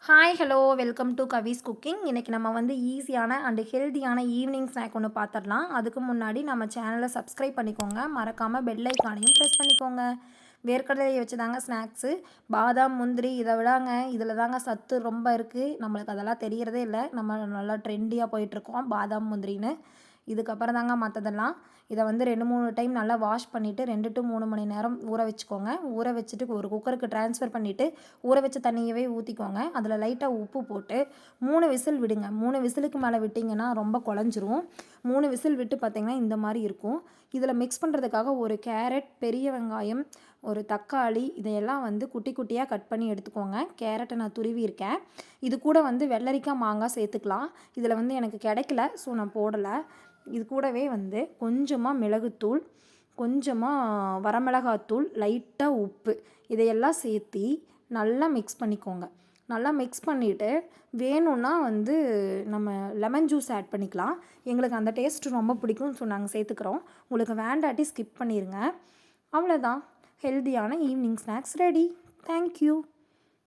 Hi hello welcome to Swiss cooking. இன்றைக்கி நம்ம வந்து ஈஸியான அண்டு ஹெல்த்தியான ஈவினிங் ஸ்நாக் ஒன்று பார்த்துடலாம். அதுக்கு முன்னாடி நம்ம சேனலை சப்ஸ்கிரைப் பண்ணிக்கோங்க, மறக்காமல் பெல் ஐக்கானையும் ப்ரெஸ் பண்ணிக்கோங்க. வேர்க்கடலையை வச்சு தாங்க ஸ்நாக்ஸு. பாதாம் முந்திரி இதை விடாங்க இதில் தாங்க சத்து ரொம்ப இருக்குது. நம்மளுக்கு அதெல்லாம் தெரியறதே இல்லை. நம்ம நல்லா ட்ரெண்டியாக போயிட்டுருக்கோம் பாதாம் முந்திரின்னு. இதுக்கப்புறம் தாங்க மற்றதெல்லாம். இதை வந்து 2-3 டைம் நல்லா வாஷ் பண்ணிவிட்டு 2 to 3 மணி நேரம் ஊற வச்சுக்கோங்க. ஊற வச்சுட்டு ஒரு குக்கருக்கு ட்ரான்ஸ்ஃபர் பண்ணிவிட்டு ஊற வச்ச தண்ணியவே ஊற்றிக்கோங்க. அதில் லைட்டாக உப்பு போட்டு 3 விசில் விடுங்க. 3 விசிலுக்கு மேலே விட்டிங்கன்னா ரொம்ப குழஞ்சிரும். 3 விசில் விட்டு பார்த்திங்கன்னா இந்த மாதிரி இருக்கும். இதில் மிக்ஸ் பண்ணுறதுக்காக ஒரு கேரட், பெரிய வெங்காயம், ஒரு தக்காளி இதையெல்லாம் வந்து குட்டி குட்டியாக கட் பண்ணி எடுத்துக்கோங்க. கேரட்டை நான் துருவியிருக்கேன். இது கூட வந்து வெள்ளரிக்காய், மாங்காய் சேர்த்துக்கலாம். இதில் வந்து எனக்கு கிடைக்கல, ஸோ நான் போடலை. இது கூடவே வந்து கொஞ்சமாக மிளகுத்தூள், கொஞ்சமாக வரமிளகாத்தூள், லைட்டாக உப்பு இதையெல்லாம் சேர்த்தி நல்லா மிக்ஸ் பண்ணிக்கோங்க. நல்லா மிக்ஸ் பண்ணிவிட்டு வேணும்னா வந்து நம்ம லெமன் ஜூஸ் ஆட் பண்ணிக்கலாம். எங்களுக்கு அந்த டேஸ்ட் ரொம்ப பிடிக்கும், ஸோ நாங்கள் சேர்த்துக்கிறோம். உங்களுக்கு வேண்டாட்டி ஸ்கிப் பண்ணிடுங்க. அவ்வளோதான், ஹெல்த்தியான ஈவினிங் ஸ்நாக்ஸ் ரெடி. தேங்க்யூ.